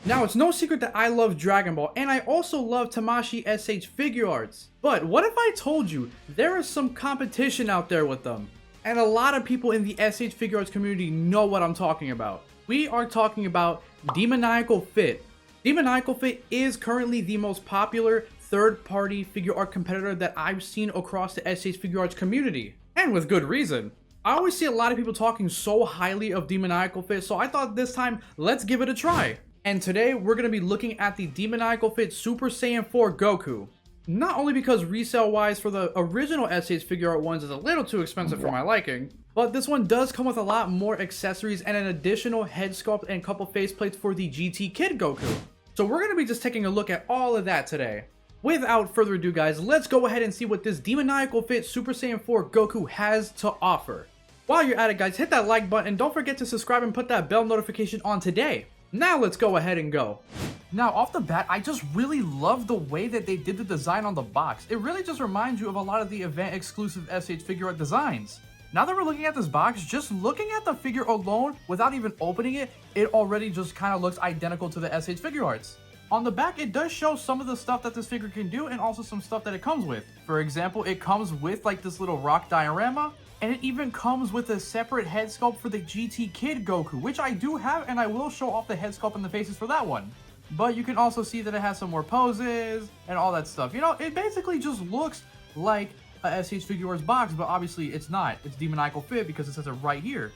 Now, it's no secret that I love Dragon Ball, and I also love Tamashii SH Figuarts. But what if I told you there is some competition out there with them? And a lot of people in the SH Figuarts community know what I'm talking about. We are talking about Demoniacal Fit. Demoniacal Fit is currently the most popular third-party figure art competitor that I've seen across the SH Figuarts community. And with good reason. I always see a lot of people talking so highly of Demoniacal Fit, so I thought this time, let's give it a try. And today, we're going to be looking at the Demoniacal Fit Super Saiyan 4 Goku. Not only because resale-wise for the original SH Figure Art ones is a little too expensive for my liking, but this one does come with a lot more accessories and an additional head sculpt and couple faceplates for the GT Kid Goku. So we're going to be just taking a look at all of that today. Without further ado guys, let's go ahead and see what this Demoniacal Fit Super Saiyan 4 Goku has to offer. While you're at it guys, hit that like button and don't forget to subscribe and put that bell notification on today. Now let's go ahead and go. Now off the bat, I just really love the way that they did the design on the box. It really just reminds you of a lot of the event exclusive SH Figure Art designs. Now that we're looking at this box, just looking at the figure alone without even opening it, it already just kind of looks identical to the SH Figure Arts. On the back, it does show some of the stuff that this figure can do and also some stuff that it comes with. For example, it comes with like this little rock diorama, and it even comes with a separate head sculpt for the GT Kid Goku, which I do have, and I will show off the head sculpt and the faces for that one. But you can also see that it has some more poses and all that stuff. You know, it basically just looks like a SH Figuarts box, but obviously it's not. It's Demoniacal Fit because it says it right here.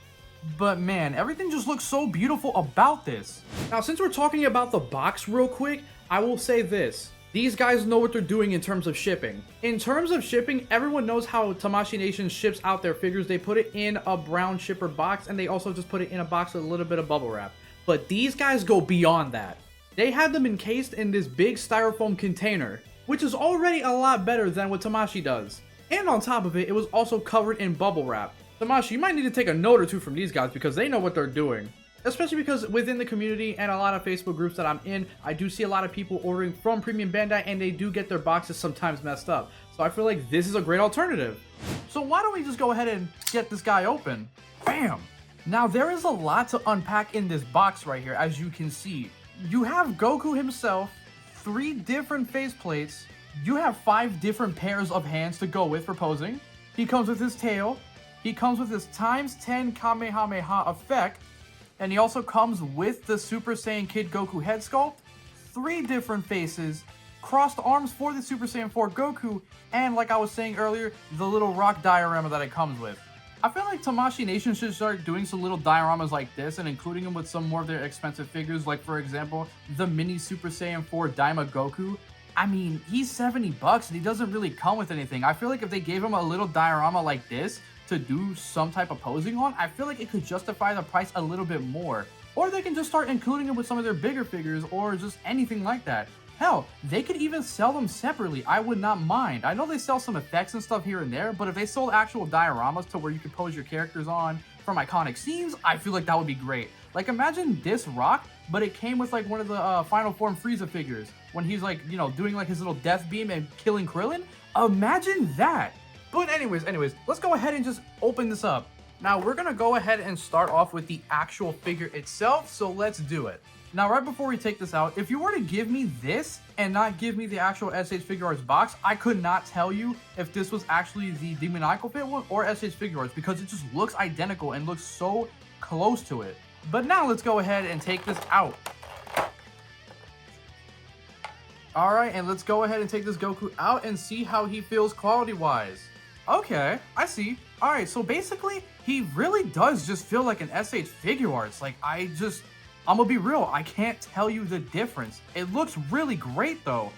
But man, everything just looks so beautiful about this. Now, since we're talking about the box real quick, I will say this. These guys know what they're doing in terms of shipping. In terms of shipping, everyone knows how Tamashii Nation ships out their figures. They put it in a brown shipper box, and they also just put it in a box with a little bit of bubble wrap. But these guys go beyond that. They had them encased in this big styrofoam container, which is already a lot better than what Tamashii does. And on top of it, it was also covered in bubble wrap. Tamashii, you might need to take a note or two from these guys because they know what they're doing. Especially because within the community and a lot of Facebook groups that I'm in, I do see a lot of people ordering from Premium Bandai and they do get their boxes sometimes messed up. So I feel like this is a great alternative. So why don't we just go ahead and get this guy open? Bam! Now there is a lot to unpack in this box right here, as you can see. You have Goku himself, 3 different faceplates. You have 5 different pairs of hands to go with for posing. He comes with his tail. He comes with his ×10 Kamehameha effect. And he also comes with the Super Saiyan Kid Goku head sculpt, 3 different faces, crossed arms for the Super Saiyan 4 Goku, and like I was saying earlier, the little rock diorama that it comes with. I feel like Tamashii Nation should start doing some little dioramas like this and including them with some more of their expensive figures, like for example, the mini Super Saiyan 4 Daima Goku. I mean, he's $70 and he doesn't really come with anything. I feel like if they gave him a little diorama like this, to do some type of posing on, I feel like it could justify the price a little bit more. Or they can just start including it with some of their bigger figures or just anything like that. Hell, they could even sell them separately. I would not mind. I know they sell some effects and stuff here and there, but if they sold actual dioramas to where you could pose your characters on from iconic scenes, I feel like that would be great. Like imagine this rock, but it came with like one of the Final Form Frieza figures when he's like, you know, doing like his little death beam and killing Krillin. Imagine that. But anyways, let's go ahead and just open this up. Now, we're going to go ahead and start off with the actual figure itself, so let's do it. Now, right before we take this out, if you were to give me this and not give me the actual SH Figuarts box, I could not tell you if this was actually the Demoniacal Fit one or SH Figuarts because it just looks identical and looks so close to it. But now, let's go ahead and take this out. Alright, and let's go ahead and take this Goku out and see how he feels quality-wise. Okay, I see. Alright, so basically, he really does just feel like an SH Figuarts. Like, I'm gonna be real, I can't tell you the difference. It looks really great, though.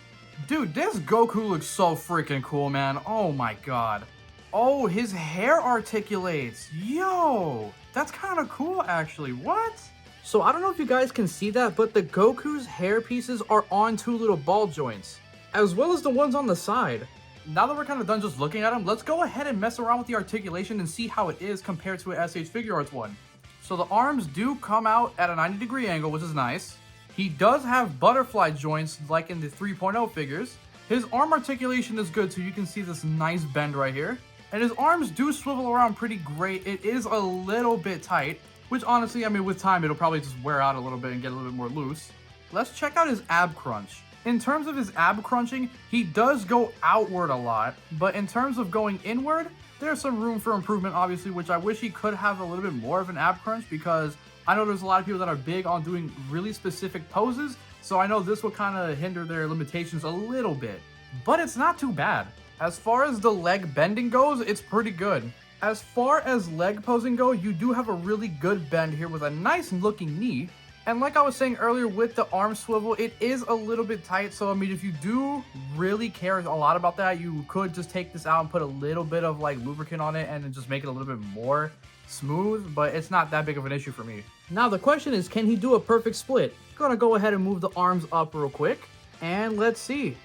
Dude, this Goku looks so freaking cool, man. Oh my god. Oh, his hair articulates. Yo, that's kind of cool, actually. What? So, I don't know if you guys can see that, but the Goku's hair pieces are on 2 little ball joints, as well as the ones on the side. Now that we're kind of done just looking at him, let's go ahead and mess around with the articulation and see how it is compared to an SH Figuarts one. So the arms do come out at a 90-degree angle, which is nice. He does have butterfly joints like in the 3.0 figures. His arm articulation is good too. You can see this nice bend right here. And his arms do swivel around pretty great. It is a little bit tight, which honestly, I mean, with time, it'll probably just wear out a little bit and get a little bit more loose. let's check out his ab crunch. In terms of his ab crunching, he does go outward a lot, but in terms of going inward, there's some room for improvement, obviously, which I wish he could have a little bit more of an ab crunch, because I know there's a lot of people that are big on doing really specific poses, so I know this will kind of hinder their limitations a little bit, but it's not too bad. As far as the leg bending goes, it's pretty good. As far as leg posing go, you do have a really good bend here with a nice looking knee. And like I was saying earlier with the arm swivel, it is a little bit tight. So, I mean, if you do really care a lot about that, you could just take this out and put a little bit of like lubricant on it and then just make it a little bit more smooth. But it's not that big of an issue for me. Now, the question is, can he do a perfect split? I'm gonna go ahead and move the arms up real quick. And let's see.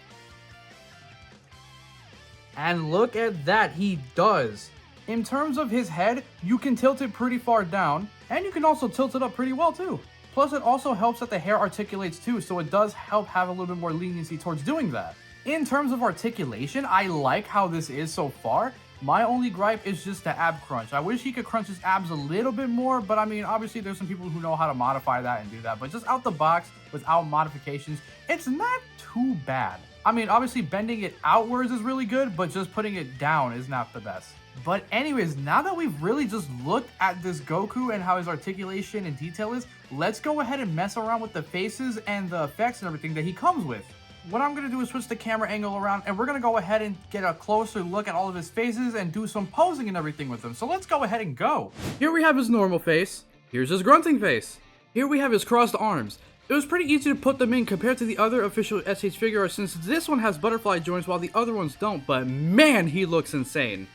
And look at that, he does. In terms of his head, you can tilt it pretty far down. And you can also tilt it up pretty well too. Plus, it also helps that the hair articulates too, so it does help have a little bit more leniency towards doing that. In terms of articulation, I like how this is so far. My only gripe is just the ab crunch. I wish he could crunch his abs a little bit more, but I mean, obviously there's some people who know how to modify that and do that, but just out the box, without modifications, it's not too bad. I mean, obviously bending it outwards is really good, but just putting it down is not the best. But anyways, now that we've really just looked at this Goku and how his articulation and detail is, let's go ahead and mess around with the faces and the effects and everything that he comes with. What I'm going to do is switch the camera angle around, and we're going to go ahead and get a closer look at all of his faces and do some posing and everything with them. So let's go ahead and go. Here we have his normal face. Here's his grunting face. Here we have his crossed arms. It was pretty easy to put them in compared to the other official SH Figuarts, since this one has butterfly joints while the other ones don't, but man, he looks insane.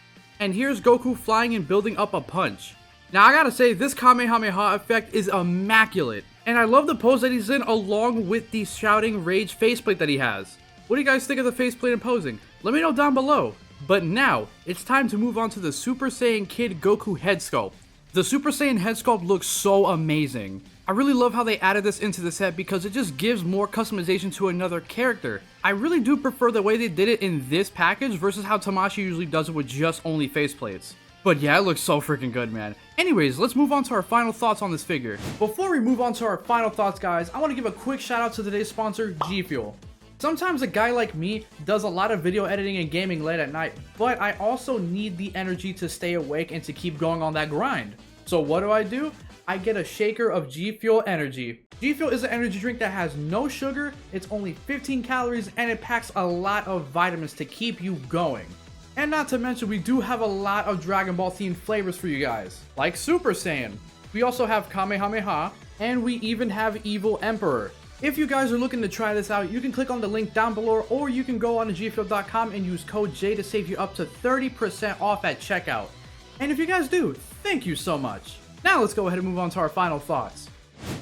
And here's Goku flying and building up a punch. Now I gotta say, this Kamehameha effect is immaculate. And I love the pose that he's in along with the shouting rage faceplate that he has. What do you guys think of the faceplate and posing? Let me know down below. But now, it's time to move on to the Super Saiyan Kid Goku head sculpt. The Super Saiyan head sculpt looks so amazing. I really love how they added this into the set because it just gives more customization to another character. I really do prefer the way they did it in this package versus how Tamashii usually does it with just only faceplates. But yeah, it looks so freaking good, man. Anyways, let's move on to our final thoughts on this figure. Before we move on to our final thoughts, guys, I want to give a quick shout out to today's sponsor, G Fuel. Sometimes a guy like me does a lot of video editing and gaming late at night, but I also need the energy to stay awake and to keep going on that grind. So what do? I get a shaker of G Fuel Energy. G Fuel is an energy drink that has no sugar, it's only 15 calories, and it packs a lot of vitamins to keep you going. And not to mention, we do have a lot of Dragon Ball themed flavors for you guys, like Super Saiyan. We also have Kamehameha, and we even have Evil Emperor. If you guys are looking to try this out, you can click on the link down below, or you can go on to gfuel.com and use code J to save you up to 30% off at checkout. And if you guys do, thank you so much. Now let's go ahead and move on to our final thoughts.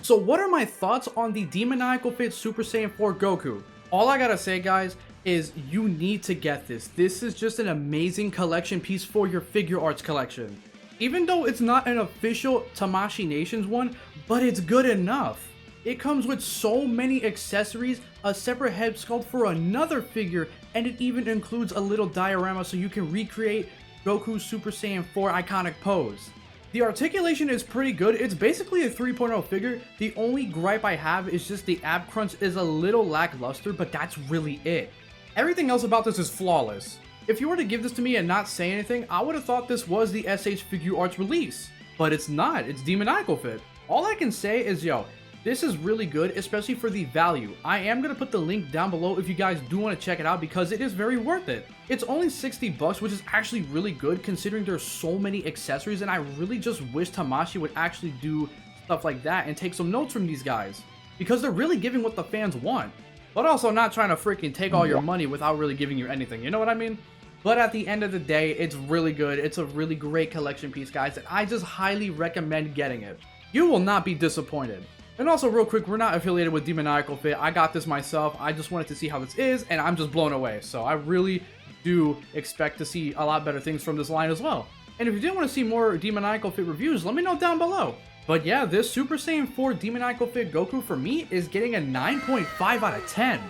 So what are my thoughts on the Demoniacal Fit Super Saiyan 4 Goku? All I gotta say, guys, is you need to get this. This is just an amazing collection piece for your Figuarts collection. Even though it's not an official Tamashii Nations one, but it's good enough. It comes with so many accessories, a separate head sculpt for another figure, and it even includes a little diorama so you can recreate Goku's Super Saiyan 4 iconic pose. The articulation is pretty good. It's basically a 3.0 figure. The only gripe I have is just the ab crunch is a little lackluster, but that's really it. Everything else about this is flawless. If you were to give this to me and not say anything, I would have thought this was the SH Figuarts release. But it's not, it's Demoniacal Fit. All I can say is, yo, this is really good, especially for the value. I am going to put the link down below if you guys do want to check it out because it is very worth it. It's only 60 bucks, which is actually really good considering there's so many accessories, and I really just wish Tamashii would actually do stuff like that and take some notes from these guys because they're really giving what the fans want, but also not trying to freaking take all your money without really giving you anything, you know what I mean? But at the end of the day, it's really good. It's a really great collection piece, guys, and I just highly recommend getting it. You will not be disappointed. And also, real quick, we're not affiliated with Demoniacal Fit. I got this myself. I just wanted to see how this is, and I'm just blown away. So I really do expect to see a lot better things from this line as well. And if you do want to see more Demoniacal Fit reviews, let me know down below. But yeah, this Super Saiyan 4 Demoniacal Fit Goku for me is getting a 9.5 out of 10.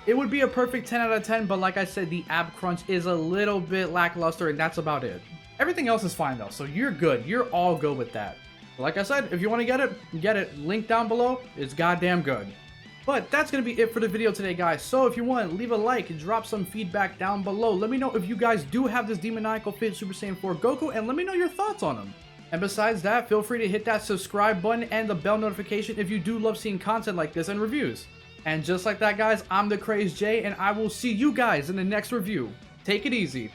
It would be a perfect 10 out of 10, but like I said, the ab crunch is a little bit lackluster, and that's about it. Everything else is fine though, so you're good. You're all good with that. Like I said, if you want to get it, get it. Link down below. It's goddamn good. But that's going to be it for the video today, guys. So if you want, leave a like, drop some feedback down below. Let me know if you guys do have this Demoniacal Fit Super Saiyan 4 Goku, and let me know your thoughts on him. And besides that, feel free to hit that subscribe button and the bell notification if you do love seeing content like this and reviews. And just like that, guys, I'm the Crazed J, and I will see you guys in the next review. Take it easy.